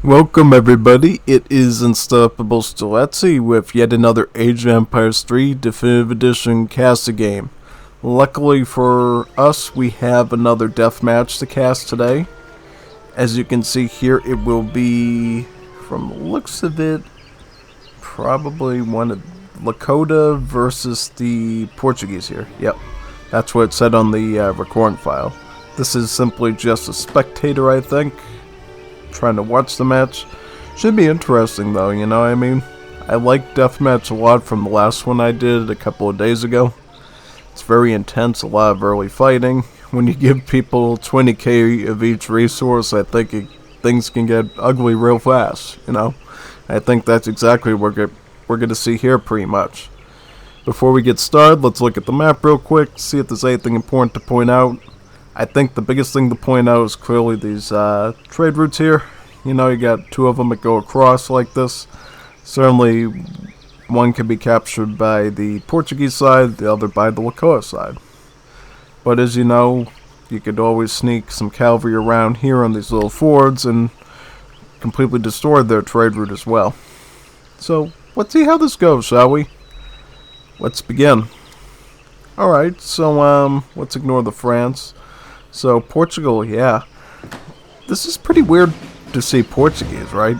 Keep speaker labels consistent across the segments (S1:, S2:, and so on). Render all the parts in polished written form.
S1: Welcome everybody, it is Unstoppable Stiletzi with yet another Age of Empires 3 Definitive Edition cast game. Luckily for us, we have another deathmatch to cast today. As you can see here, it will be, from the looks of it, probably one of Lakota versus the Portuguese here. Yep, that's what it said on the recording file. This is simply just a spectator, I think, trying to watch the match. Should be interesting though, you know what I mean? I like Deathmatch a lot from the last one I did a couple of days ago. It's very intense, a lot of early fighting. When you give people 20k of each resource, I think things can get ugly real fast, you know? I think that's exactly what we're going to see here pretty much. Before we get started, let's look at the map real quick, see if there's anything important to point out. I think the biggest thing to point out is clearly these trade routes here. You know, you got two of them that go across like this. Certainly, one can be captured by the Portuguese side, the other by the Lakota side. But as you know, you could always sneak some cavalry around here on these little fords and completely destroy their trade route as well. So, let's see how this goes, shall we? Let's begin. Alright, so let's ignore the France. So, Portugal, yeah. This is pretty weird to see Portuguese, right?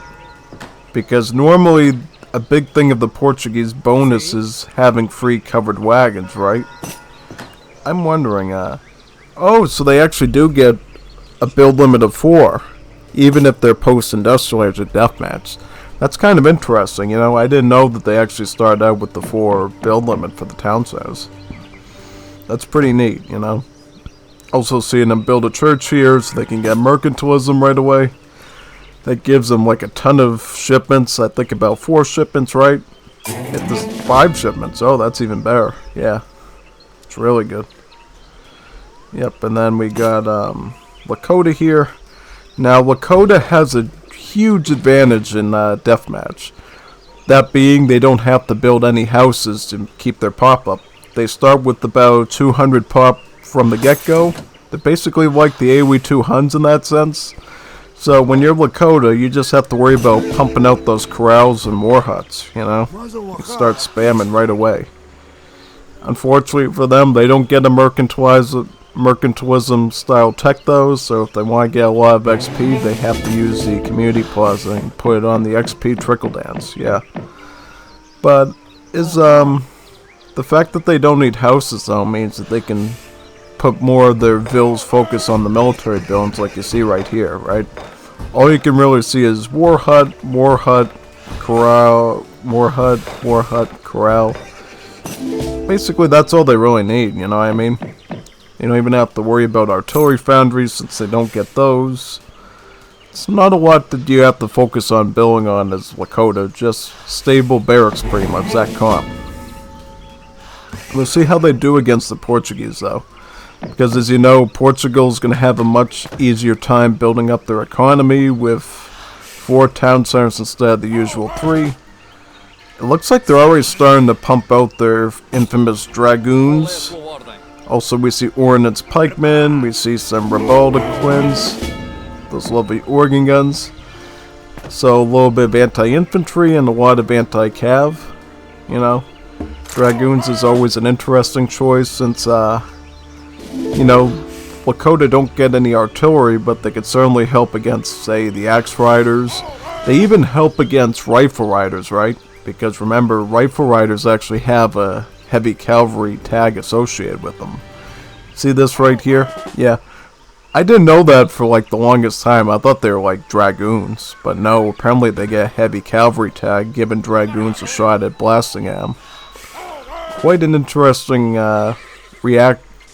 S1: Because normally, a big thing of the Portuguese bonus is having free covered wagons, right? I'm wondering, oh, so they actually do get a build limit of 4, even if they're post-industrialized or deathmatch. That's kind of interesting, you know? I didn't know that they actually started out with the 4 build limit for the town centers. That's pretty neat, you know? Also seeing them build a church here so they can get mercantilism right away. That gives them like a ton of shipments. I think about 4 shipments, right? If there's 5 shipments, oh, that's even better. Yeah, it's really good. Yep, and then we got Lakota here. Now, Lakota has a huge advantage in Deathmatch. That being, they don't have to build any houses to keep their pop-up. They start with about 200 pop from the get-go. They're basically like the AoE2 Huns in that sense. So when you're Lakota, you just have to worry about pumping out those corrals and warhuts, you know? You start spamming right away. Unfortunately for them, they don't get a mercantilism style tech though, so if they want to get a lot of XP, they have to use the community plaza and put it on the XP trickle dance, yeah. But is the fact that they don't need houses though means that they can put more of their vills focus on the military buildings like you see right here, right? All you can really see is warhut, corral, warhut, corral. Basically that's all they really need, you know what I mean? You don't even have to worry about artillery foundries since they don't get those. It's not a lot that you have to focus on building on as Lakota, just stable barracks pretty much, that comp. We'll see how they do against the Portuguese though. Because as you know, Portugal's going to have a much easier time building up their economy with 4 town centers instead of the usual 3. It looks like they're already starting to pump out their infamous Dragoons. Also we see Ordnance Pikemen, we see some Rebalda Quins, those lovely organ guns. So a little bit of anti-infantry and a lot of anti-cav, you know. Dragoons is always an interesting choice since, you know, Lakota don't get any artillery, but they could certainly help against, say, the axe riders. They even help against rifle riders, right? Because remember, rifle riders actually have a heavy cavalry tag associated with them. See this right here? Yeah. I didn't know that for like the longest time. I thought they were like Dragoons. But no, apparently they get a heavy cavalry tag, giving Dragoons a shot at blasting them. Quite an interesting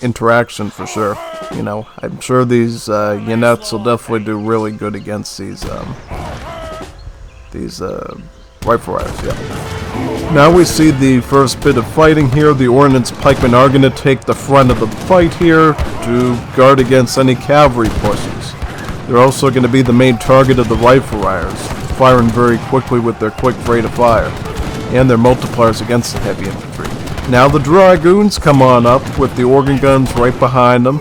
S1: interaction for sure. You know, I'm sure these units will definitely do really good against these rifle riders, yeah. Now we see the first bit of fighting here. The Ordnance Pikemen are going to take the front of the fight here to guard against any cavalry pushes. They're also going to be the main target of the rifle riders, firing very quickly with their quick rate of fire, and their multipliers against the heavy infantry. Now the Dragoons come on up with the organ guns right behind them.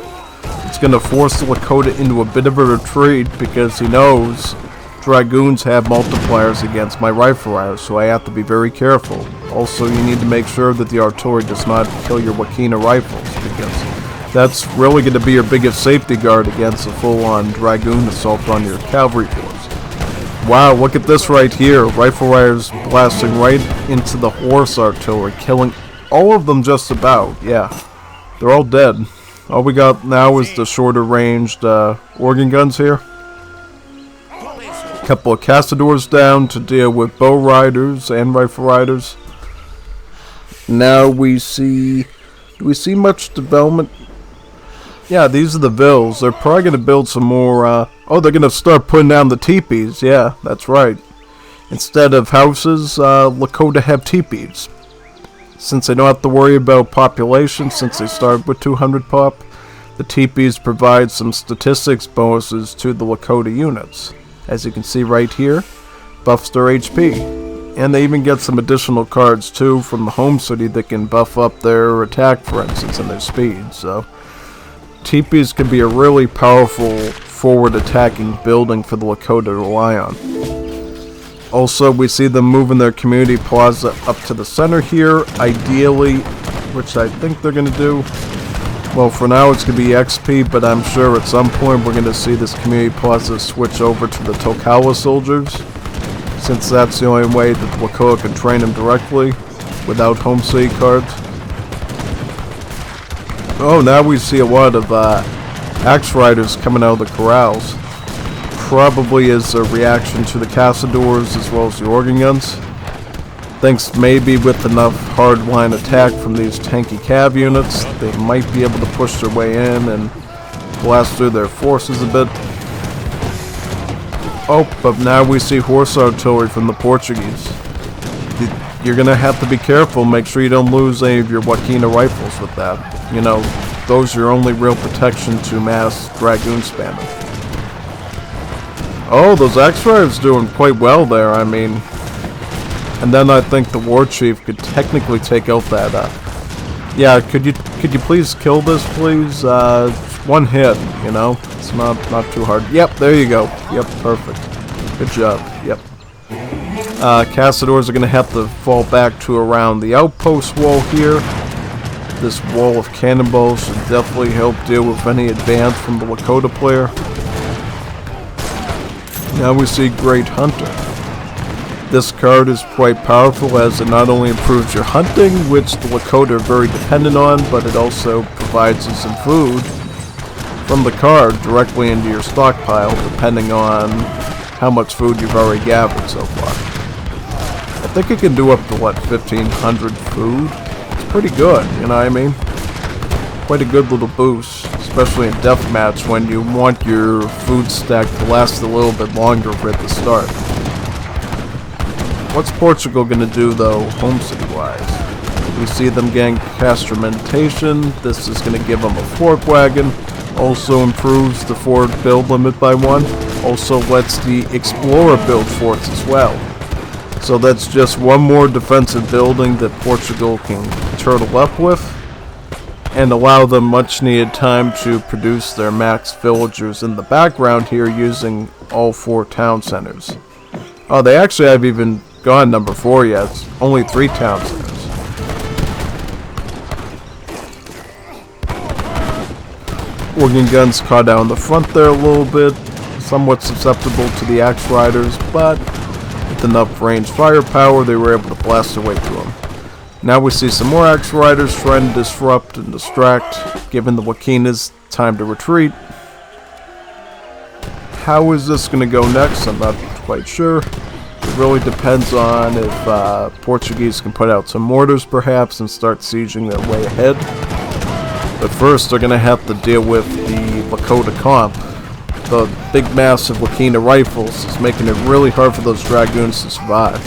S1: It's going to force the Lakota into a bit of a retreat because he knows Dragoons have multipliers against my rifle riders, so I have to be very careful. Also, you need to make sure that the artillery does not kill your Wakina rifles, because that's really going to be your biggest safety guard against a full-on Dragoon assault on your cavalry force. Wow, look at this right here. Rifle riders blasting right into the horse artillery, killing all of them just about. Yeah, they're all dead. All we got now is the shorter ranged organ guns here. A couple of castadors down to deal with bow riders and rifle riders. Now we see... do we see much development? Yeah, these are the vills. They're probably going to build some more... oh, they're going to start putting down the teepees. Yeah, that's right. Instead of houses, Lakota have teepees. Since they don't have to worry about population, since they start with 200 pop, the teepees provide some statistics bonuses to the Lakota units. As you can see right here, buffs their HP. And they even get some additional cards too from the home city that can buff up their attack, for instance, and their speed. So, teepees can be a really powerful forward attacking building for the Lakota to rely on. Also, we see them moving their community plaza up to the center here, ideally, which I think they're going to do. Well, for now it's going to be XP, but I'm sure at some point we're going to see this community plaza switch over to the Tokawa soldiers, since that's the only way that the Lakota can train them directly, without home city cards. Oh, now we see a lot of axe riders coming out of the corrals. Probably as a reaction to the castadors as well as the organ guns. Thinks maybe with enough hardline attack from these tanky cav units, they might be able to push their way in and blast through their forces a bit. Oh, but now we see horse artillery from the Portuguese. You're gonna have to be careful, make sure you don't lose any of your Wakina rifles with that. You know, those are your only real protection to mass Dragoon spamming. Oh, those X-Riders doing quite well there, I mean. And then I think the War Chief could technically take out that, yeah, could you please kill this, please? One hit, you know? It's not too hard. Yep, there you go. Yep, perfect. Good job, yep. Castadors are gonna have to fall back to around the outpost wall here. This wall of cannonballs should definitely help deal with any advance from the Lakota player. Now we see Great Hunter. This card is quite powerful as it not only improves your hunting, which the Lakota are very dependent on, but it also provides you some food from the card directly into your stockpile, depending on how much food you've already gathered so far. I think it can do up to, what, 1,500 food? It's pretty good, you know what I mean? Quite a good little boost, especially in Deathmatch when you want your food stack to last a little bit longer at the start. What's Portugal gonna do though, home city wise? We see them getting castrumentation. This is gonna give them a fort wagon. Also improves the fort build limit by 1. Also lets the explorer build forts as well. So that's just one more defensive building that Portugal can turtle up with, and allow them much needed time to produce their max villagers in the background here using all 4 town centers. Oh, they actually haven't even gone number 4 yet. It's only 3 town centers. Organ guns caught out in the front there a little bit, somewhat susceptible to the axe riders, but with enough ranged firepower they were able to blast their way through them. Now we see some more axe riders trying to disrupt and distract, giving the Wakinas time to retreat. How is this going to go next? I'm not quite sure. It really depends on if Portuguese can put out some mortars perhaps and start sieging their way ahead. But first they're going to have to deal with the Lakota comp. The big massive Wakina rifles is making it really hard for those Dragoons to survive.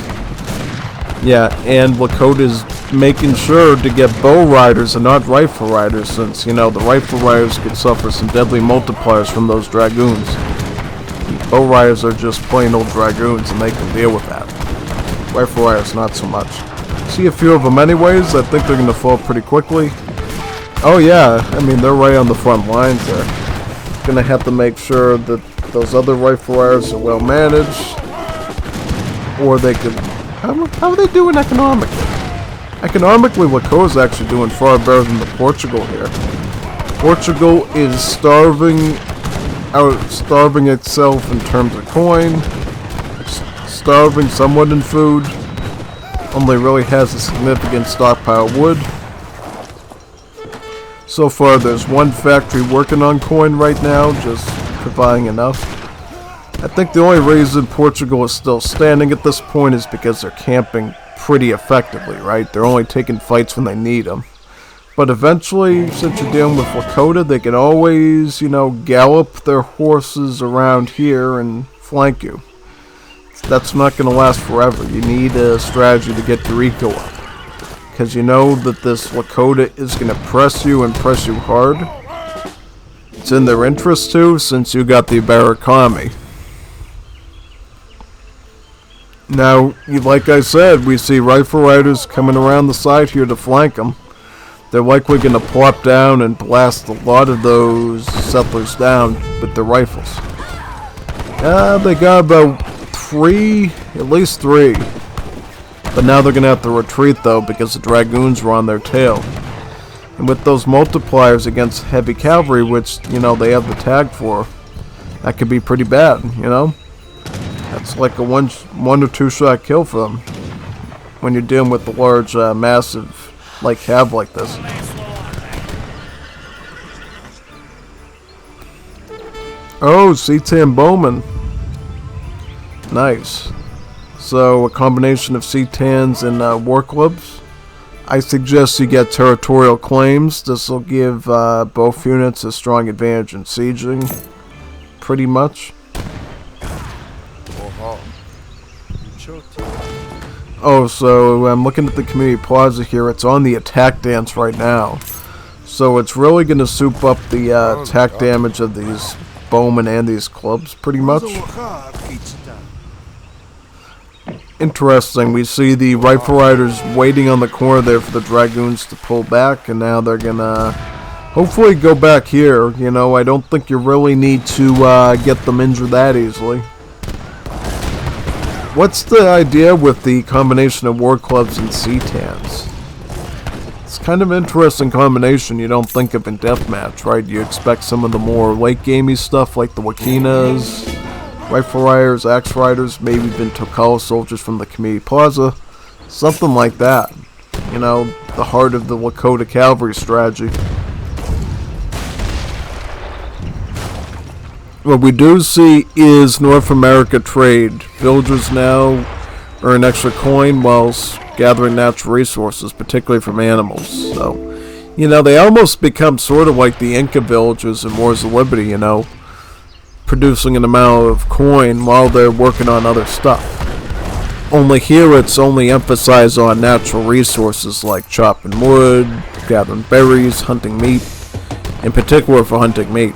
S1: Yeah, and Lakota's making sure to get bow riders and not rifle riders, since, you know, the rifle riders could suffer some deadly multipliers from those Dragoons. Bow riders are just plain old Dragoons and they can deal with that. Rifle riders not so much. See a few of them anyways. I think they're going to fall pretty quickly. Oh yeah, I mean they're right on the front lines there. Gonna have to make sure that those other rifle wires are well managed, or they could... How are they doing economically? Economically, Lakota's actually doing far better than the Portugal here. Portugal is starving itself in terms of coin, starving somewhat in food, only really has a significant stockpile of wood. So far there's one factory working on coin right now, just providing enough. I think the only reason Portugal is still standing at this point is because they're camping pretty effectively, right? They're only taking fights when they need them. But eventually, since you're dealing with Lakota, they can always, you know, gallop their horses around here and flank you. That's not going to last forever. You need a strategy to get your eco up. Because you know that this Lakota is going to press you and press you hard. It's in their interest too, since you got the Barakami. Now, like I said, we see rifle riders coming around the side here to flank them. They're likely going to plop down and blast a lot of those settlers down with their rifles. They got about at least three. But now they're going to have to retreat though, because the Dragoons were on their tail. And with those multipliers against heavy cavalry, which, you know, they have the tag for, that could be pretty bad, you know? That's like a one or two shot kill for them when you're dealing with the large, massive, like cav like this. Oh, C10 Bowman. Nice. So a combination of C10s and war clubs. I suggest you get territorial claims. This will give both units a strong advantage in sieging, pretty much. Oh, so I'm looking at the community plaza here. It's on the attack dance right now. So it's really going to soup up the attack damage of these bowmen and these clubs, pretty much. Interesting. We see the rifle riders waiting on the corner there for the Dragoons to pull back, and now they're going to hopefully go back here. You know, I don't think you really need to get them injured that easily. What's the idea with the combination of war clubs and C-Tans? It's kind of an interesting combination you don't think of in Deathmatch, right? You expect some of the more late-gamey stuff like the Wakinas, rifle riders, axe riders, maybe even Tokala soldiers from the community plaza. Something like that. You know, the heart of the Lakota cavalry strategy. What we do see is North America trade. Villagers now earn extra coin whilst gathering natural resources, particularly from animals. So, you know, they almost become sort of like the Inca villagers in Wars of Liberty, you know, producing an amount of coin while they're working on other stuff. Only here it's only emphasized on natural resources like chopping wood, gathering berries, hunting meat, in particular for hunting meat.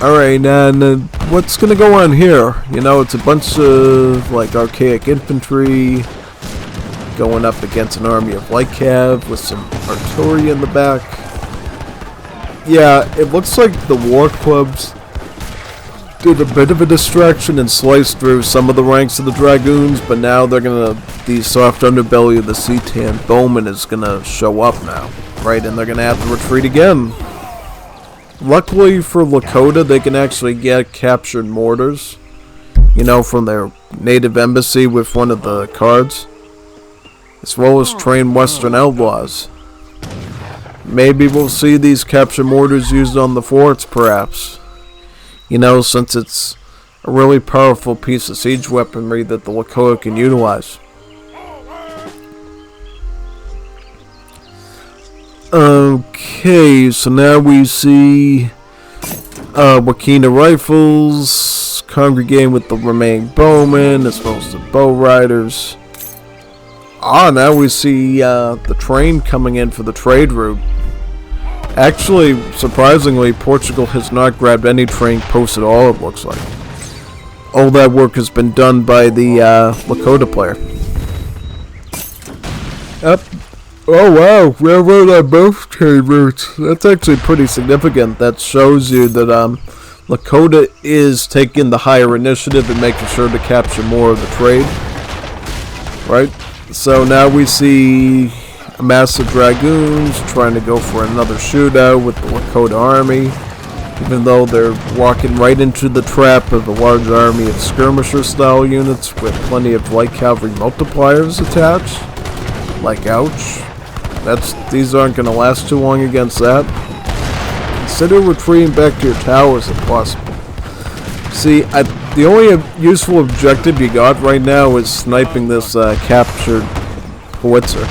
S1: Alright, and what's gonna go on here? You know, it's a bunch of, like, archaic infantry going up against an army of light cav with some artillery in the back. Yeah, it looks like the war clubs did a bit of a distraction and sliced through some of the ranks of the Dragoons, but now they're gonna, the soft underbelly of the C-Tan Bowman is gonna show up now, right? And they're gonna have to retreat again. Luckily for Lakota, they can actually get captured mortars, you know, from their native embassy with one of the cards, as well as train Western outlaws. Maybe we'll see these captured mortars used on the forts, perhaps. You know, since it's a really powerful piece of siege weaponry that the Lakota can utilize. Okay, so now we see Wakina rifles congregating with the remaining bowmen as well as the bow riders. Now we see the train coming in for the trade route. Actually, surprisingly, Portugal has not grabbed any train posts at all, it looks like. All that work has been done by the Lakota player. Oh wow, railroad on both trade routes. That's actually pretty significant. That shows you that Lakota is taking the higher initiative and making sure to capture more of the trade. Right? So now we see a massive Dragoons trying to go for another shootout with the Lakota army, even though they're walking right into the trap of a large army of skirmisher-style units with plenty of light cavalry multipliers attached. Like, ouch. These aren't going to last too long against that. Consider retreating back to your towers if possible. See, the only useful objective you got right now is sniping this captured howitzer.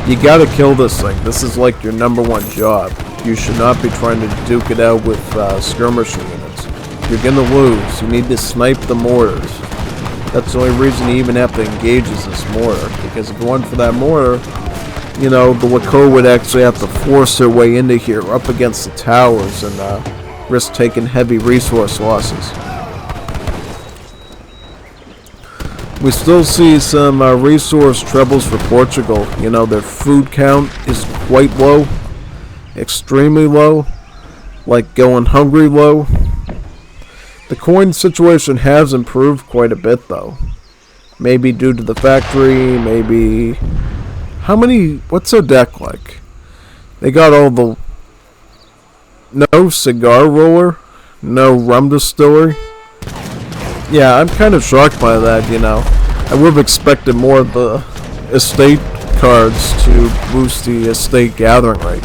S1: You gotta kill this thing. This is like your #1 job. You should not be trying to duke it out with skirmisher units. You're gonna lose. You need to snipe the mortars. That's the only reason you even have to engage is this mortar. Because if you went for that mortar, you know, the Lakota would actually have to force their way into here up against the towers and risk taking heavy resource losses. We still see some resource troubles for Portugal. You know, their food count is quite low, extremely low, like going hungry low. The coin situation has improved quite a bit though. Maybe due to the factory, maybe... What's their deck like? They got all the... No cigar roller, no rum distillery. Yeah, I'm kind of shocked by that, you know. I would have expected more of the estate cards to boost the estate gathering rate.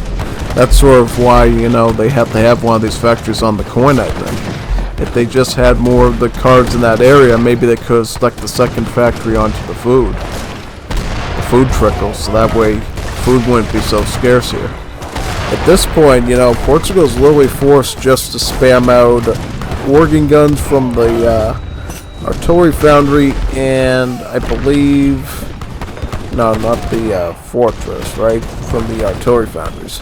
S1: That's sort of why, you know, they have to have one of these factories on the coin, I think. If they just had more of the cards in that area, maybe they could have stuck the second factory onto the food. The food trickles, so that way food wouldn't be so scarce here. At this point, you know, Portugal's literally forced just to spam out organ guns from the artillery foundry and I believe... No, not the fortress, right? From the artillery foundries.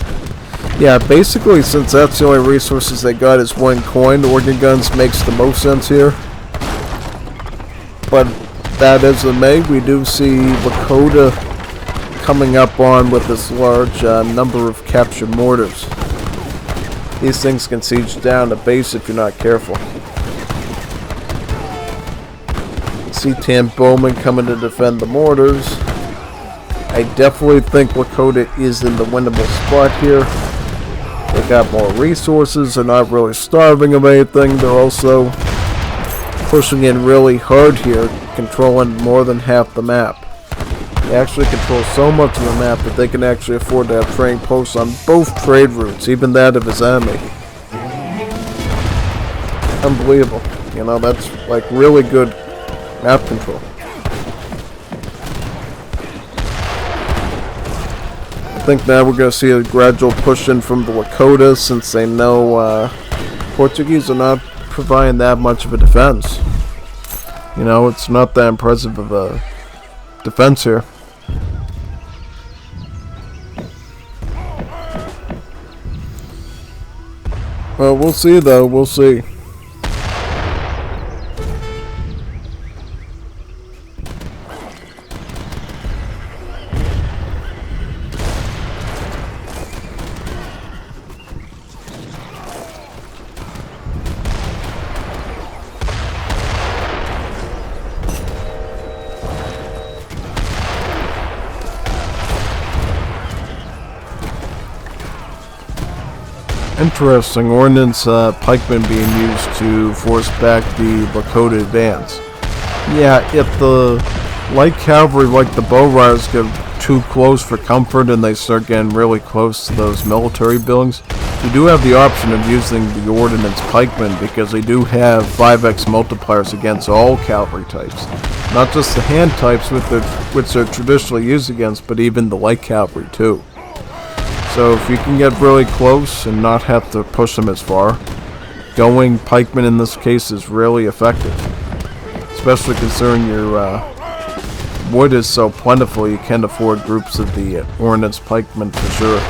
S1: Yeah, basically, since that's the only resources they got is one coin, organ guns makes the most sense here. But that as it may, we do see Lakota coming up on with this large number of captured mortars. These things can siege down a base if you're not careful. See Tam Bowman coming to defend the mortars. I definitely think Lakota is in the winnable spot here. They got more resources, they're not really starving of anything, they're also pushing in really hard here, controlling more than half the map. They actually control so much of the map that they can actually afford to have trading posts on both trade routes, even that of his enemy. Unbelievable. You know, that's like really good map control. I think now we're going to see a gradual push in from the Lakota since they know Portuguese are not providing that much of a defense. You know, it's not that impressive of a defense here. Well, we'll see though, we'll see. Interesting. Ordnance pikemen being used to force back the Lakota advance. Yeah, if the light cavalry, like the bow riders, get too close for comfort and they start getting really close to those military buildings, you do have the option of using the ordnance pikemen because they do have 5x multipliers against all cavalry types. Not just the hand types which they're traditionally used against, but even the light cavalry too. So if you can get really close and not have to push them as far, going pikemen in this case is really effective. Especially considering your wood is so plentiful, you can afford groups of the ordnance pikemen for sure.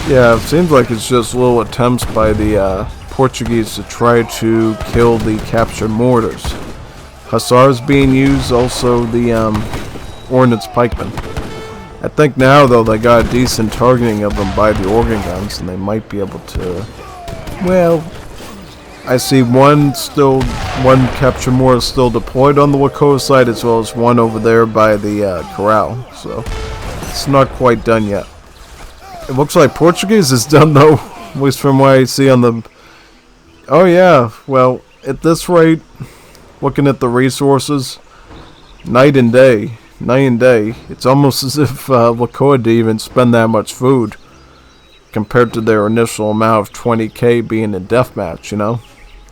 S1: Yeah, it seems like it's just little attempts by the Portuguese to try to kill the captured mortars. Hussars being used, also the ordnance pikemen. I think now, though, they got a decent targeting of them by the organ guns, and they might be able to... Well, I see one capture mortar still deployed on the Lakota side, as well as one over there by the corral. So, it's not quite done yet. It looks like Portuguese is done, though, at least from what I see on the... Oh, yeah, well, at this rate, looking at the resources, night and day, it's almost as if Lakota didn't even spend that much food compared to their initial amount of 20k being in Deathmatch, you know?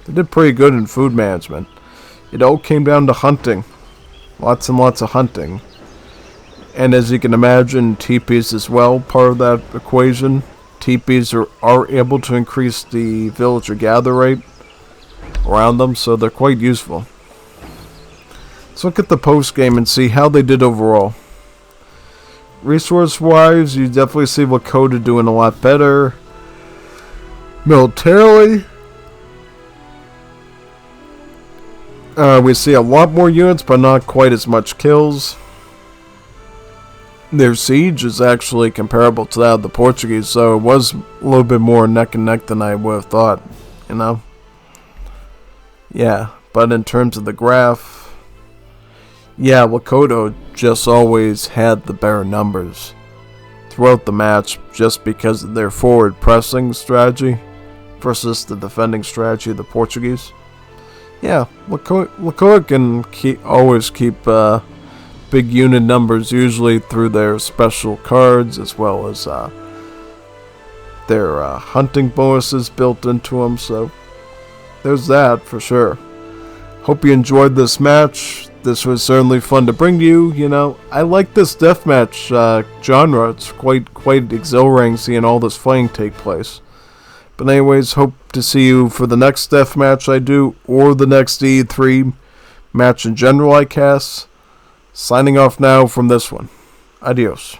S1: They did pretty good in food management. It all came down to hunting. Lots and lots of hunting. And as you can imagine, teepees as well, part of that equation. Teepees are able to increase the villager gather rate around them, so they're quite useful. Let's look at the post game and see how they did overall. Resource-wise, you definitely see Lakota doing a lot better. Militarily, we see a lot more units, but not quite as much kills. Their siege is actually comparable to that of the Portuguese, so it was a little bit more neck and neck than I would have thought, you know? Yeah, but in terms of the graph, yeah, Lakota just always had the better numbers throughout the match just because of their forward pressing strategy versus the defending strategy of the Portuguese. Yeah, Lakota can always keep big unit numbers, usually through their special cards as well as their hunting bonuses built into them, so there's that for sure. Hope you enjoyed this match. This was certainly fun to bring to you. You know, I like this deathmatch genre. It's quite exhilarating seeing all this fighting take place. But anyways, hope to see you for the next deathmatch I do, or the next E3 match in general I cast. Signing off now from this one. Adios.